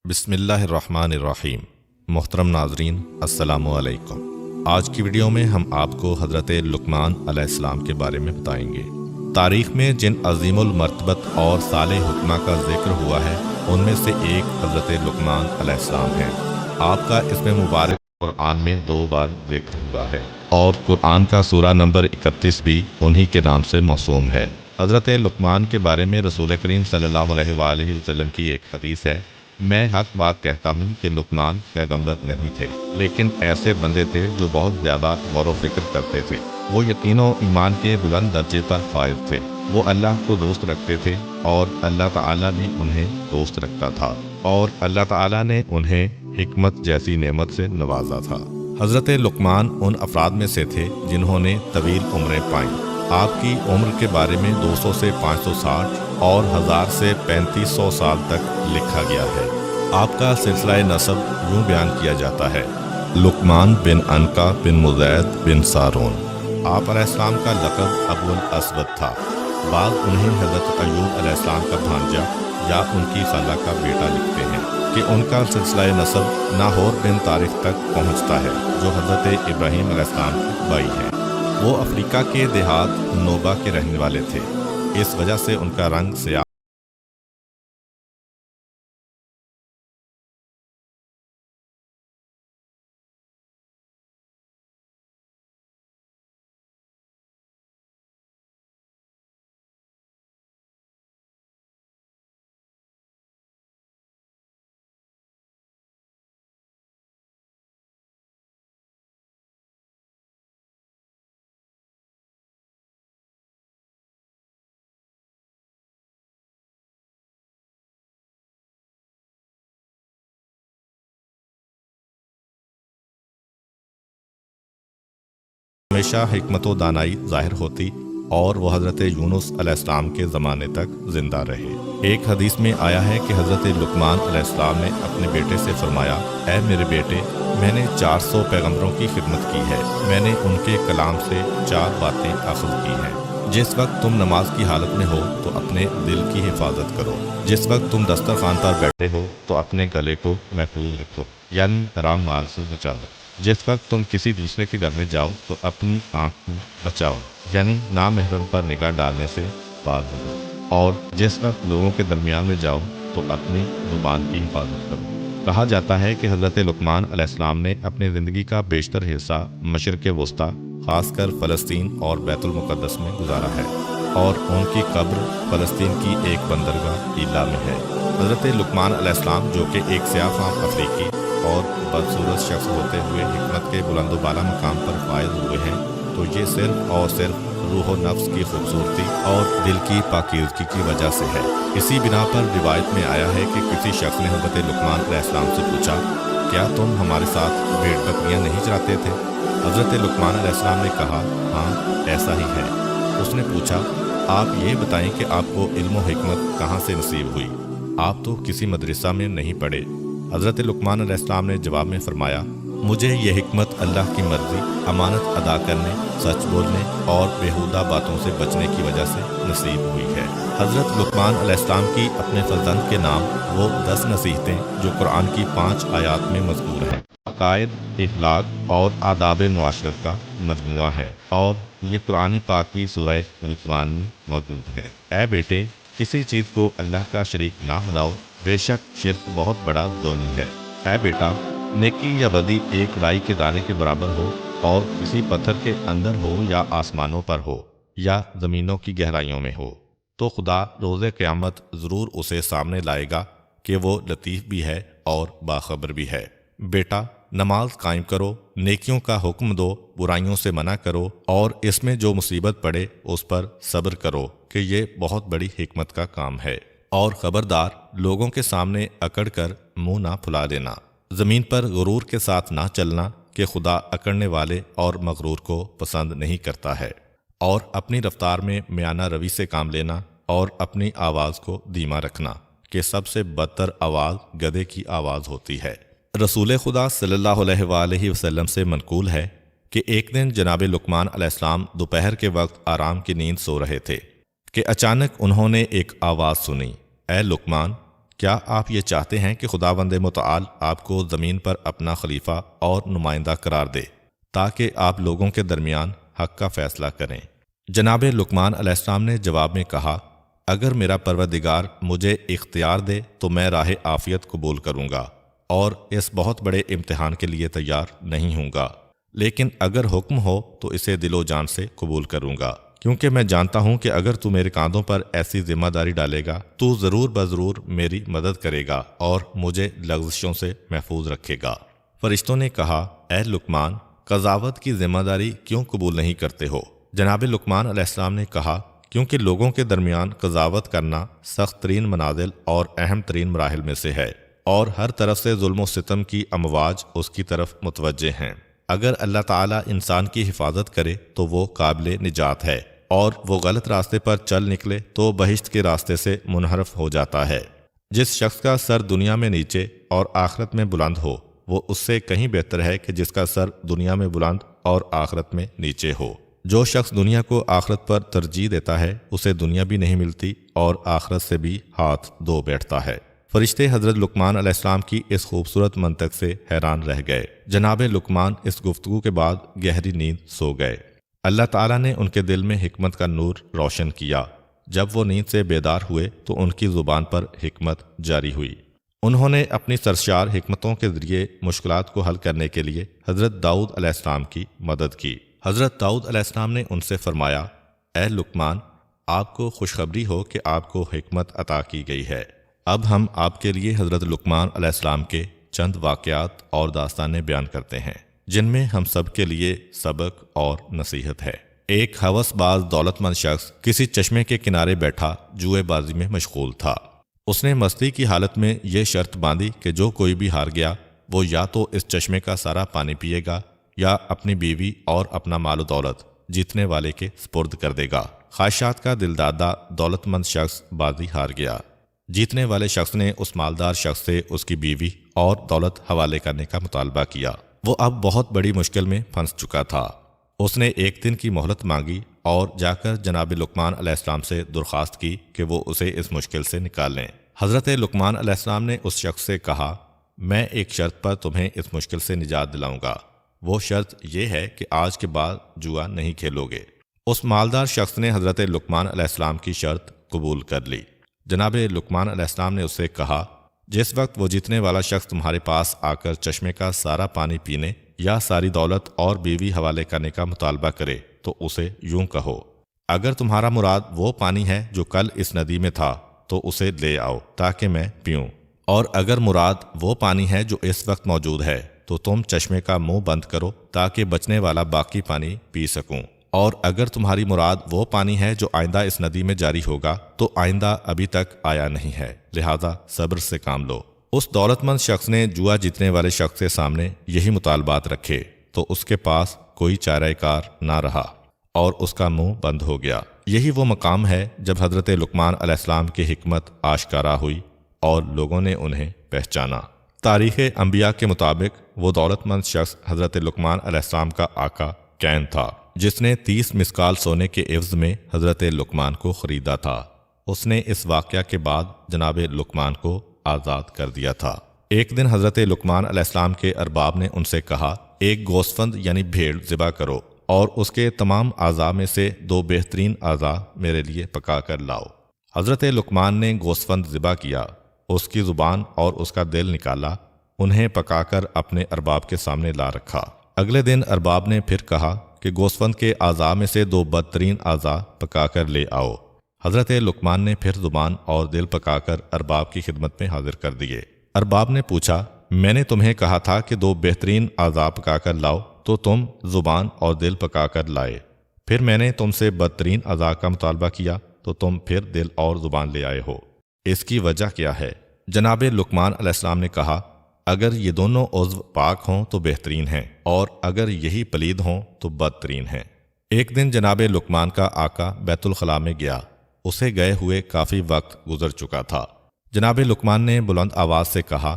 بسم اللہ الرحمن الرحیم۔ محترم ناظرین، السلام علیکم۔ آج کی ویڈیو میں ہم آپ کو حضرت لقمان علیہ السلام کے بارے میں بتائیں گے۔ تاریخ میں جن عظیم المرتبت اور صالح حکمہ کا ذکر ہوا ہے ان میں سے ایک حضرت لقمان علیہ السلام ہے۔ آپ کا اس میں مبارک قرآن میں 2 بار ذکر ہوا ہے اور قرآن کا سورہ نمبر 31 بھی انہی کے نام سے موسوم ہے۔ حضرت لقمان کے بارے میں رسول کریم صلی اللہ علیہ وآلہ وسلم کی ایک حدیث ہے، میں حق بات کہتا ہوں کہ لقمان پیغمبر نہیں تھے، لیکن ایسے بندے تھے جو بہت زیادہ غور و فکر کرتے تھے۔ وہ یقینوں ایمان کے بلند درجے پر فائز تھے۔ وہ اللہ کو دوست رکھتے تھے اور اللہ تعالیٰ بھی انہیں دوست رکھتا تھا، اور اللہ تعالیٰ نے انہیں حکمت جیسی نعمت سے نوازا تھا۔ حضرت لقمان ان افراد میں سے تھے جنہوں نے طویل عمریں پائیں۔ آپ کی عمر کے بارے میں 200 سے 560 اور 1000 سے 3500 سال تک لکھا گیا ہے۔ آپ کا سلسلہ نسب یوں بیان کیا جاتا ہے: لقمان بن عنقا بن مزید بن سارون۔ آپ علیہ السلام کا لقب ابو الاسود تھا۔ بعض انہیں حضرت ایوب علیہ السلام کا بھانجا یا ان کی خالہ کا بیٹا لکھتے ہیں کہ ان کا سلسلہ نسب ناہور بن طارق تک پہنچتا ہے، جو حضرت ابراہیم علیہ السلام کے بھائی ہیں۔ وہ افریقہ کے دیہات نوبا کے رہنے والے تھے، اس وجہ سے ان کا رنگ سیاہ ہمیشہ حکمت و دانائی ظاہر ہوتی اور وہ حضرت یونس علیہ السلام کے زمانے تک زندہ رہے۔ ایک حدیث میں آیا ہے کہ حضرت لقمان علیہ السلام نے اپنے بیٹے سے فرمایا: اے میرے بیٹے، میں نے 400 پیغمبروں کی خدمت کی ہے، میں نے ان کے کلام سے 4 باتیں اخذ کی ہیں۔ جس وقت تم نماز کی حالت میں ہو تو اپنے دل کی حفاظت کرو، جس وقت تم دسترخوان پر بیٹھے ہو تو اپنے گلے کو محفوظ رکھو، یعنی حرام مال سے بچاؤ۔ جس وقت تم کسی دوسرے کے گھر میں جاؤ تو اپنی آنکھ کو بچاؤ، یعنی نامحرم پر نگاہ ڈالنے سے باز رہو، اور جس وقت لوگوں کے درمیان میں جاؤ تو اپنی زبان کی حفاظت کرو۔ کہا جاتا ہے کہ حضرت لقمان علیہ السلام نے اپنی زندگی کا بیشتر حصہ مشرق وسطیٰ، خاص کر فلسطین اور بیت المقدس میں گزارا ہے، اور ان کی قبر فلسطین کی ایک بندرگاہ ایلا میں ہے۔ حضرت لقمان علیہ السلام، جو کہ ایک سیاہ فام افریقی اور بدصورت شخص ہوتے ہوئے حکمت کے بلند و بالا مقام پر فائز ہوئے ہیں، تو یہ صرف اور صرف روح و نفس کی خوبصورتی اور دل کی پاکیزگی کی وجہ سے ہے۔ اسی بنا پر روایت میں آیا ہے کہ کسی شخص نے حضرت لقمان علیہ السلام سے پوچھا: کیا تم ہمارے ساتھ بھیڑ بکریاں نہیں چراتے تھے؟ حضرت لقمان علیہ السلام نے کہا: ہاں، ایسا ہی ہے۔ اس نے پوچھا: آپ یہ بتائیں کہ آپ کو علم و حکمت کہاں سے نصیب ہوئی؟ آپ تو کسی مدرسہ میں نہیں پڑھے۔ حضرت لقمان علیہ السلام نے جواب میں فرمایا: مجھے یہ حکمت اللہ کی مرضی، امانت ادا کرنے، سچ بولنے اور بیہودہ باتوں سے بچنے کی وجہ سے نصیب ہوئی ہے۔ حضرت لقمان علیہ السلام کی اپنے فرزند کے نام وہ 10 نصیحتیں جو قرآن کی 5 آیات میں مذکور ہیں، عقائد، اخلاق اور آداب معاشرت کا مجموعہ ہے، اور یہ قرآن پاک کی سورہ لقمان میں موجود ہے۔ اے بیٹے، کسی چیز کو اللہ کا شریک نہ بناؤ، بے شک شرک بہت بڑا ظلم ہے۔ اے بیٹا، نیکی یا بدی ایک رائی کے دانے کے برابر ہو، اور کسی پتھر کے اندر ہو یا آسمانوں پر ہو یا زمینوں کی گہرائیوں میں ہو، تو خدا روز قیامت ضرور اسے سامنے لائے گا کہ وہ لطیف بھی ہے اور باخبر بھی ہے۔ بیٹا، نماز قائم کرو، نیکیوں کا حکم دو، برائیوں سے منع کرو، اور اس میں جو مصیبت پڑے اس پر صبر کرو کہ یہ بہت بڑی حکمت کا کام ہے۔ اور خبردار، لوگوں کے سامنے اکڑ کر منہ نہ پھلا دینا، زمین پر غرور کے ساتھ نہ چلنا کہ خدا اکڑنے والے اور مغرور کو پسند نہیں کرتا ہے، اور اپنی رفتار میں میانہ روی سے کام لینا، اور اپنی آواز کو دھیما رکھنا کہ سب سے بدتر آواز گدھے کی آواز ہوتی ہے۔ رسول خدا صلی اللہ علیہ وآلہ وسلم سے منقول ہے کہ ایک دن جناب لقمان علیہ السلام دوپہر کے وقت آرام کی نیند سو رہے تھے کہ اچانک انہوں نے ایک آواز سنی: اے لقمان، کیا آپ یہ چاہتے ہیں کہ خداوند متعال آپ کو زمین پر اپنا خلیفہ اور نمائندہ قرار دے تاکہ آپ لوگوں کے درمیان حق کا فیصلہ کریں؟ جناب لقمان علیہ السلام نے جواب میں کہا، اگر میرا پروردگار مجھے اختیار دے تو میں راہ عافیت قبول کروں گا اور اس بہت بڑے امتحان کے لیے تیار نہیں ہوں گا، لیکن اگر حکم ہو تو اسے دل و جان سے قبول کروں گا، کیونکہ میں جانتا ہوں کہ اگر تو میرے کاندھوں پر ایسی ذمہ داری ڈالے گا تو ضرور بضرور میری مدد کرے گا اور مجھے لغزشوں سے محفوظ رکھے گا۔ فرشتوں نے کہا، اے لقمان، قضاوت کی ذمہ داری کیوں قبول نہیں کرتے ہو؟ جناب لقمان علیہ السلام نے کہا، کیونکہ لوگوں کے درمیان قضاوت کرنا سخت ترین منازل اور اہم ترین مراحل میں سے ہے، اور ہر طرف سے ظلم و ستم کی امواج اس کی طرف متوجہ ہیں۔ اگر اللہ تعالیٰ انسان کی حفاظت کرے تو وہ قابل نجات ہے، اور وہ غلط راستے پر چل نکلے تو بہشت کے راستے سے منحرف ہو جاتا ہے۔ جس شخص کا سر دنیا میں نیچے اور آخرت میں بلند ہو، وہ اس سے کہیں بہتر ہے کہ جس کا سر دنیا میں بلند اور آخرت میں نیچے ہو۔ جو شخص دنیا کو آخرت پر ترجیح دیتا ہے، اسے دنیا بھی نہیں ملتی اور آخرت سے بھی ہاتھ دھو بیٹھتا ہے۔ فرشتے حضرت لقمان علیہ السلام کی اس خوبصورت منطق سے حیران رہ گئے۔ جناب لقمان اس گفتگو کے بعد گہری نیند سو گئے۔ اللہ تعالیٰ نے ان کے دل میں حکمت کا نور روشن کیا۔ جب وہ نیند سے بیدار ہوئے تو ان کی زبان پر حکمت جاری ہوئی۔ انہوں نے اپنی سرشار حکمتوں کے ذریعے مشکلات کو حل کرنے کے لیے حضرت داؤد علیہ السلام کی مدد کی۔ حضرت داؤد علیہ السلام نے ان سے فرمایا، اے لقمان، آپ کو خوشخبری ہو کہ آپ کو حکمت عطا کی گئی ہے۔ اب ہم آپ کے لیے حضرت لقمان علیہ السلام کے چند واقعات اور داستانیں بیان کرتے ہیں جن میں ہم سب کے لیے سبق اور نصیحت ہے۔ ایک ہوس باز دولت مند شخص کسی چشمے کے کنارے بیٹھا جوئے بازی میں مشغول تھا۔ اس نے مستی کی حالت میں یہ شرط باندھی کہ جو کوئی بھی ہار گیا وہ یا تو اس چشمے کا سارا پانی پیے گا یا اپنی بیوی اور اپنا مال و دولت جیتنے والے کے سپرد کر دے گا۔ خواہشات کا دلدادہ دولت مند شخص بازی ہار گیا۔ جیتنے والے شخص نے اس مالدار شخص سے اس کی بیوی اور دولت حوالے کرنے کا مطالبہ کیا۔ وہ اب بہت بڑی مشکل میں پھنس چکا تھا۔ اس نے ایک دن کی مہلت مانگی اور جا کر جناب لقمان علیہ السلام سے درخواست کی کہ وہ اسے اس مشکل سے نکال لیں۔ حضرت لقمان علیہ السلام نے اس شخص سے کہا، میں ایک شرط پر تمہیں اس مشکل سے نجات دلاؤں گا۔ وہ شرط یہ ہے کہ آج کے بعد جوا نہیں کھیلو گے۔ اس مالدار شخص نے حضرت لقمان علیہ السلام کی شرط قبول کر لی۔ جناب لقمان علیہ السلام نے اس سے کہا، جس وقت وہ جیتنے والا شخص تمہارے پاس آ کر چشمے کا سارا پانی پینے یا ساری دولت اور بیوی حوالے کرنے کا مطالبہ کرے تو اسے یوں کہو، اگر تمہارا مراد وہ پانی ہے جو کل اس ندی میں تھا تو اسے لے آؤ تاکہ میں پیوں، اور اگر مراد وہ پانی ہے جو اس وقت موجود ہے تو تم چشمے کا منہ بند کرو تاکہ بچنے والا باقی پانی پی سکوں، اور اگر تمہاری مراد وہ پانی ہے جو آئندہ اس ندی میں جاری ہوگا تو آئندہ ابھی تک آیا نہیں ہے، لہذا صبر سے کام لو۔ اس دولت مند شخص نے جوا جیتنے والے شخص کے سامنے یہی مطالبات رکھے تو اس کے پاس کوئی چارہ کار نہ رہا اور اس کا منہ بند ہو گیا۔ یہی وہ مقام ہے جب حضرت لقمان علیہ السلام کی حکمت آشکارا ہوئی اور لوگوں نے انہیں پہچانا۔ تاریخ انبیاء کے مطابق وہ دولت مند شخص حضرت لقمان علیہ السلام کا آقا کین تھا، جس نے 30 مسکال سونے کے عوض میں حضرت لقمان کو خریدا تھا۔ اس نے اس واقعہ کے بعد جناب لقمان کو آزاد کر دیا تھا۔ ایک دن حضرت لقمان علیہ السلام کے ارباب نے ان سے کہا، ایک گوسفند یعنی بھیڑ ذبح کرو اور اس کے تمام اعضاء میں سے 2 بہترین اعضاء میرے لیے پکا کر لاؤ۔ حضرت لقمان نے گوسفند ذبح کیا، اس کی زبان اور اس کا دل نکالا، انہیں پکا کر اپنے ارباب کے سامنے لا رکھا۔ اگلے دن ارباب نے پھر کہا کہ گوسفند کے اعضاء میں سے 2 بدترین اعضاء پکا کر لے آؤ۔ حضرت لقمان نے پھر زبان اور دل پکا کر ارباب کی خدمت میں حاضر کر دیے۔ ارباب نے پوچھا، میں نے تمہیں کہا تھا کہ 2 بہترین اعضاء پکا کر لاؤ تو تم زبان اور دل پکا کر لائے، پھر میں نے تم سے بدترین اعضاء کا مطالبہ کیا تو تم پھر دل اور زبان لے آئے ہو، اس کی وجہ کیا ہے؟ جناب لقمان علیہ السلام نے کہا، اگر یہ دونوں عضو پاک ہوں تو بہترین ہیں، اور اگر یہی پلید ہوں تو بدترین ہیں۔ ایک دن جناب لقمان کا آقا بیت الخلاء میں گیا، اسے گئے ہوئے کافی وقت گزر چکا تھا۔ جناب لقمان نے بلند آواز سے کہا،